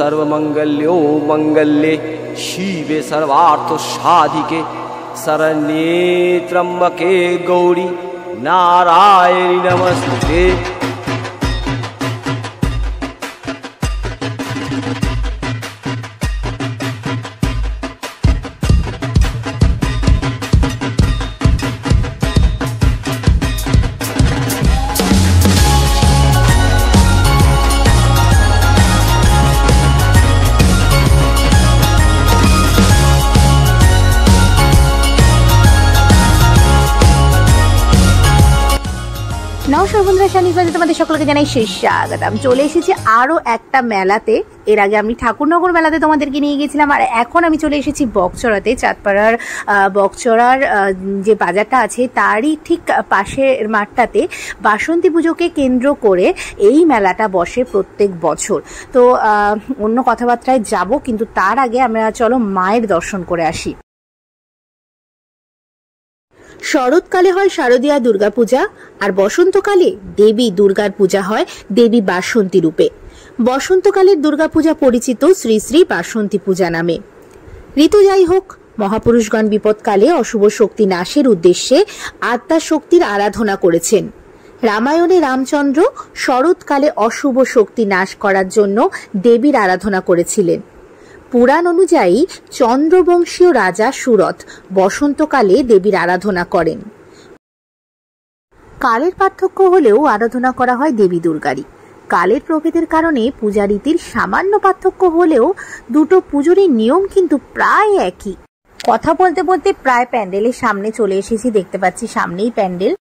सर्वमंगल्यो मंगल्ये शिवे सर्वार्थ साधिके शरण्ये त्र्यंबके गौरी नारायणी नमस्ते। নমস্কার বন্ধুরা, শানিবাজে তোমাদের সকলকে জানাই স্বাগতম। চলে এসেছি আরো একটা মেলাতে। এর আগে আমি ঠাকুরনগর মেলাতে তোমাদেরকে নিয়ে গেছিলাম, আর এখন আমি চলে এসেছি বকচড়াতে। চাঁদপাড়ার বকচড়ার যে বাজারটা আছে তারই ঠিক পাশের মাঠটাতে বাসন্তী পুজোকে কেন্দ্র করে এই মেলাটা বসে প্রত্যেক বছর। তো অন্য কথাবার্তায় যাব, কিন্তু তার আগে আমরা চলো মায়ের দর্শন করে আসি। শরৎকালে হয় শারদীয়া দুর্গাপূজা, আর বসন্তকালে দেবী দুর্গার পূজা হয় দেবী বাসন্তী রূপে। বসন্তকালের দুর্গাপূজা পরিচিত শ্রী শ্রী বাসন্তী পূজা নামে। ঋতু যাই হোক, মহাপুরুষগণ বিপদকালে অশুভ শক্তি নাশের উদ্দেশ্যে আত্মা শক্তির আরাধনা করেছেন। রামায়ণে রামচন্দ্র শরৎকালে অশুভ শক্তি নাশ করার জন্য দেবীর আরাধনা করেছিলেন। পুরাণ অনুযায়ী চন্দ্রবংশীয় রাজা সুরথ বসন্তকালে দেবীর আরাধনা করেন। কালের পার্থক্য হলেও আরাধনা করা হয় দেবী দুর্গারই। কালের প্রভেদের কারণে পূজা রীতির সামান্য পার্থক্য হলেও দুটো পুজোরই নিয়ম কিন্তু প্রায় একই। কথা বলতে বলতে প্রায় প্যান্ডেলের সামনে চলে এসেছি। দেখতে পাচ্ছি সামনেই প্যান্ডেল,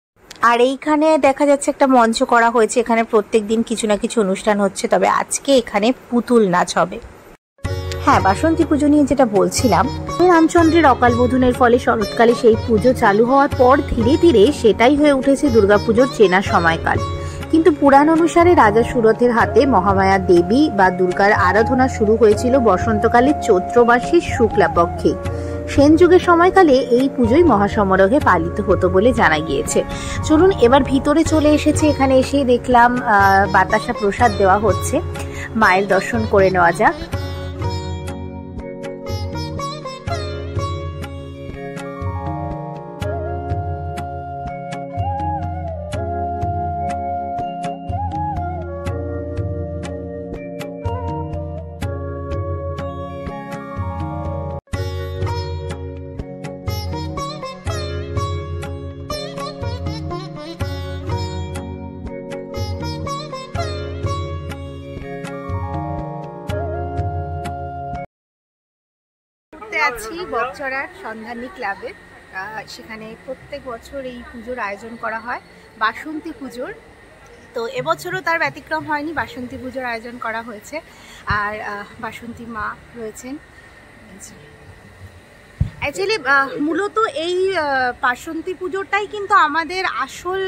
আর এইখানে দেখা যাচ্ছে একটা মঞ্চ করা হয়েছে। এখানে প্রত্যেক দিন কিছু না কিছু অনুষ্ঠান হচ্ছে, তবে আজকে এখানে পুতুল নাচ হবে। হ্যাঁ, বাসন্তী পুজো নিয়ে যেটা বলছিলাম, রামচন্দ্রের অকাল বোধনের ফলে শরৎকালে সেই পুজো চালু হওয়ার পর ধীরে ধীরে সেটাই হয়ে উঠেছে দুর্গাপুজোর চেনা সময়কাল। কিন্তু পুরাণ অনুসারে রাজা সুরথের হাতে মহামায়া দেবী বা দুর্গার আরাধনা শুরু হয়েছিল বসন্তকালে চৈত্র মাসের শুক্লা পক্ষে। সেন যুগের সময়কালে এই পুজোই মহাসমারোহে পালিত হতো বলে জানা গিয়েছে। চলুন এবার ভিতরে চলে এসেছে। এখানে এসে দেখলাম বাতাসা প্রসাদ দেওয়া হচ্ছে। মায়ের দর্শন করে নেওয়া যাক। আছি বকচড়ার সন্ধানী ক্লাবে। সেখানে প্রত্যেক বছর এই পুজোর আয়োজন করা হয়, বাসন্তী পুজোর। তো এবছরও তার ব্যতিক্রম হয়নি, বাসন্তী পুজোর আয়োজন করা হয়েছে। আর বাসন্তী মা রয়েছেন। অ্যাকচুয়ালি মূলত এই বাসন্তী পুজোটাই কিন্তু আমাদের আসল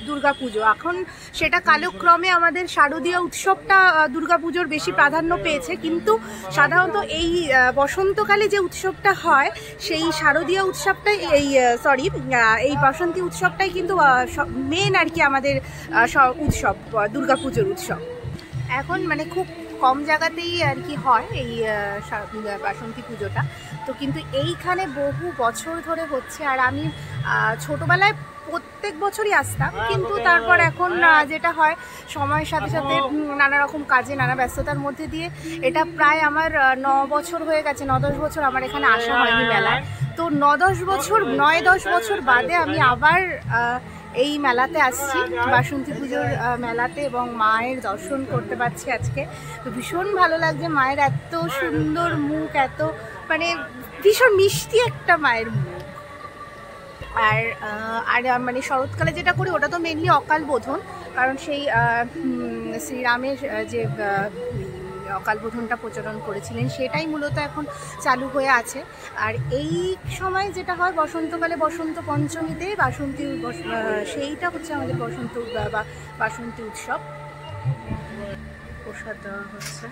দুর্গা পুজো। এখন সেটা কালক্রমে আমাদের শারদীয় উৎসবটা দুর্গা পুজোর বেশি প্রাধান্য পেয়েছে, কিন্তু সাধারণত এই বসন্তকালে যে উৎসবটা হয় সেই শারদীয় উৎসবটাই এই বাসন্তী উৎসবটাই কিন্তু মেন আর কি আমাদের উৎসব, দুর্গা পুজোর উৎসব। এখন মানে খুব কম জায়গাতেই আর কি হয় এই বাসন্তী পুজোটা। তো কিন্তু এইখানে বহু বছর ধরে হচ্ছে, আর আমি ছোটবেলায় প্রত্যেক বছরই আসতাম, কিন্তু তারপর এখন যেটা হয় সময়ের সাথে সাথে নানা রকম কাজে নানা ব্যস্ততার মধ্যে দিয়ে এটা প্রায় আমার 9 বছর হয়ে গেছে। 9-10 বছর আমার এখানে আসা হয়নি মেলায়। তো 9-10 বছর বাদে আমি আবার এই মেলাতে আসছি, বাসন্তী পুজোর মেলাতে, এবং মায়ের দর্শন করতে পারছি আজকে। তো ভীষণ ভালো লাগছে। মায়ের এত সুন্দর মুখ, এত মানে ভীষণ মিষ্টি একটা মায়ের মুখ। আর মানে শরৎকালে যেটা করি ওটা তো মেনলি অকাল বোধন, কারণ সেই শ্রীরামের যে অকাল বোধনটা প্রচলন করেছিলেন সেটাই মূলত এখন চালু হয়ে আছে। আর এই সময় যেটা হয় বসন্তকালে, বসন্ত পঞ্চমীতে বাসন্তী, সেইটা হচ্ছে আমাদের বাসন্তী উৎসব। প্রসাদ দেওয়া হচ্ছে।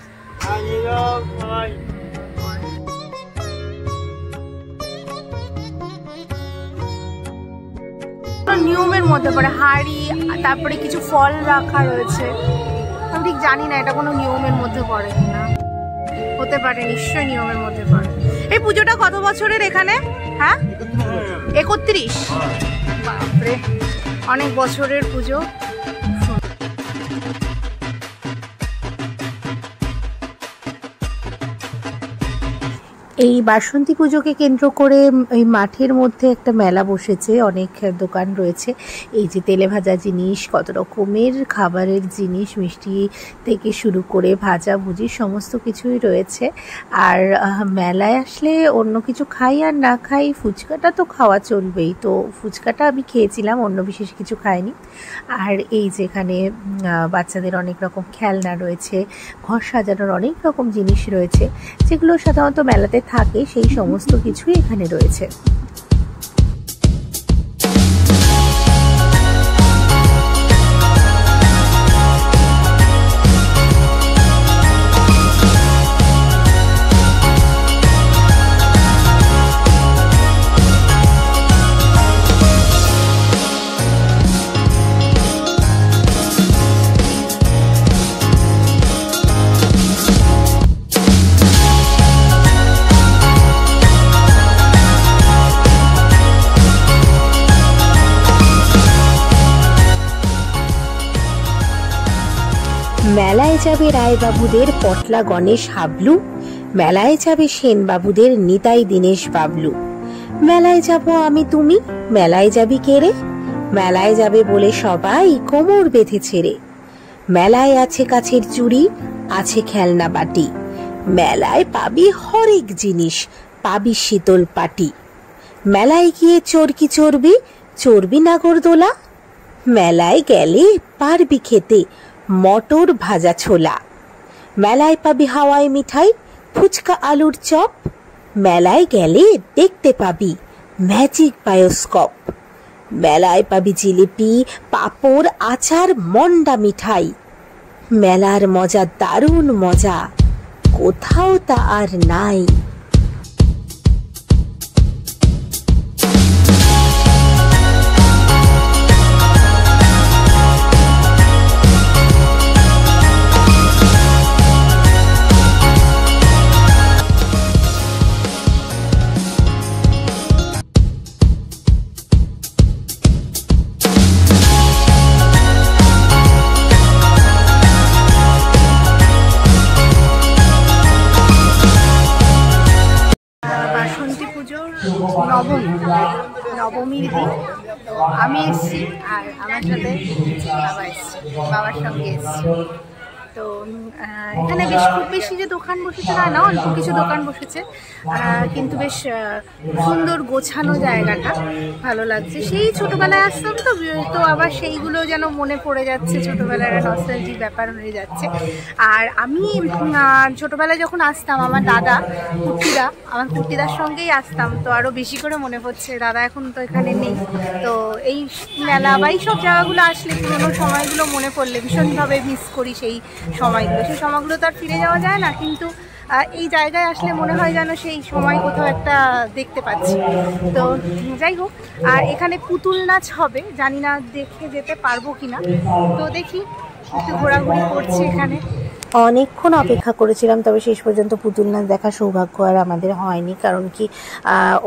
নিয়মের মধ্যে পড়ে হাড়ি, তারপরে কিছু ফল রাখা রয়েছে। আমি ঠিক জানি না এটা কোনো নিয়মের মধ্যে পড়ে কিনা। হতে পারে, নিশ্চয়ই নিয়মের মধ্যে পড়ে। এই পুজোটা কত বছরের এখানে? হ্যাঁ, 31। বাপরে, অনেক বছরের পুজো। এই বাসন্তী পুজোকে কেন্দ্র করে এই মাঠের মধ্যে একটা মেলা বসেছে, অনেক দোকান রয়েছে। এই যে তেলে ভাজা জিনিস, কত রকমের খাবারের জিনিস, মিষ্টি থেকে শুরু করে ভাজা ভুজি সমস্ত কিছুই রয়েছে। আর মেলায় আসলে অন্য কিছু খাই আর না খাই, ফুচকাটা তো খাওয়া চলবেই। তো ফুচকাটা আমি খেয়েছিলাম, অন্য বিশেষ কিছু খাইনি। আর এই যে এখানে বাচ্চাদের অনেক রকম খেলনা রয়েছে, ঘর সাজানোর অনেক রকম জিনিস রয়েছে, যেগুলো সাধারণত মেলাতে থাকে, সেই সমস্ত কিছুই এখানে রয়েছে। মেলায় যাবে রায়বাবুদের পটলা গণেশ হাবলু, মেলায় যাবে সেনবাবুদের নিতাই দীনেশ বাবলু। মেলায় যাব আমি তুমি, মেলায় যাবি কেড়ে, মেলায় যাবে বলে সবাই কোমর বেঁধে ছেড়ে। মেলায় আছে কাছের চুড়ি, আছে খেলনা বাটি, মেলায় পাবি হরেক জিনিস, পাবি শীতল পাটি। মেলায় গিয়ে চরকি চড়বি, চড়বি নাগরদোলা, মেলায় গেলে পারবি খেতে মটর ভাজা ছোলা। মেলায় পাবি হাওয়াই মিঠাই, ফুচকা আলুর চপ, মেলায় গেলে দেখতে পাবি ম্যাজিক বায়োস্কোপ। মেলায় পাবি জিলিপি, পাঁপড়, আচার, মন্ডা মিঠাই। মেলার মজা দারুণ মজা, কোথাও তা আর নাই। নবমীর দিন তো আমি এসেছি, আর আমার সাথে বাবা এসেছে, বাবার সঙ্গে এসেছি। তো এখানে বেশ খুব বেশি যে দোকান বসেছে তা না, অল্প কিছু দোকান বসেছে, কিন্তু বেশ সুন্দর গোছানো জায়গাটা, ভালো লাগছে। সেই ছোটোবেলায় আসতাম তো আবার সেইগুলো যেন মনে পড়ে যাচ্ছে, ছোটোবেলার নস্টালজিক ব্যাপার হয়ে যাচ্ছে। আর আমি ছোটোবেলায় যখন আসতাম আমার দাদা কুর্তিদা, আমার কুর্তিদার সঙ্গেই আসতাম, তো আরও বেশি করে মনে পড়ছে। দাদা এখন তো এখানে নেই, তো এই মেলা বা এইসব জায়গাগুলো আসলে পুরোনো সময়গুলো মনে পড়লে ভীষণভাবে মিস করি সেই সময়গুলো। সেই সময়গুলো তো আর ফিরে যাওয়া যায় না, কিন্তু এই জায়গায় আসলে মনে হয় যেন সেই সময় কোথাও একটা দেখতে পাচ্ছি। তো যাই হোক, আর এখানে পুতুল নাচ হবে, জানি না দেখে যেতে পারবো কিনা, তো দেখি, একটু ঘোরাঘুরি করছি এখানে। অনেকক্ষণ অপেক্ষা করেছিলাম, তবে শেষ পর্যন্ত পুতুল নাচ দেখার সৌভাগ্য আর আমাদের হয়নি। কারণ কি,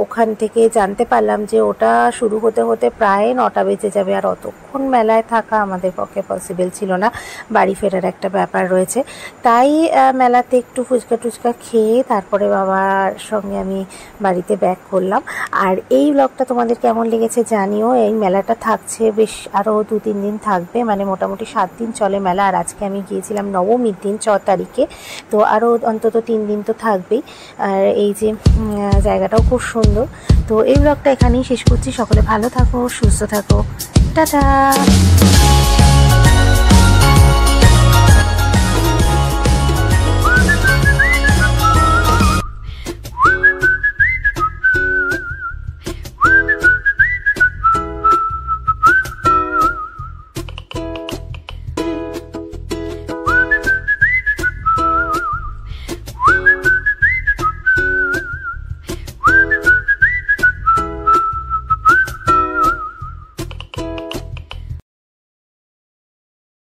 ওখান থেকে জানতে পারলাম যে ওটা শুরু হতে হতে প্রায় 9টা বেজে যাবে, আর অতক্ষণ মেলায় থাকা আমাদের পক্ষে পসিবল ছিল না, বাড়ি ফেরার একটা ব্যাপার রয়েছে। তাই মেলাতে একটু ফুচকা টুচকা খেয়ে তারপরে বাবার সঙ্গে আমি বাড়িতে ব্যাক করলাম। আর এই ব্লগটা তোমাদের কেমন লেগেছে জানিও। এই মেলাটা থাকছে বেশ আরও 2-3 দিন থাকবে, মানে মোটামুটি 7 দিন চলে মেলা। আর আজকে আমি গিয়েছিলাম নবমীর দিন 6 তারিখে, তো আরও অন্তত 3 দিন তো থাকবেই। আর এই যে জায়গাটাও খুব সুন্দর। তো এই ব্লগটা এখানেই শেষ করছি। সকলে ভালো থাকো, সুস্থ থাকো, টাটা।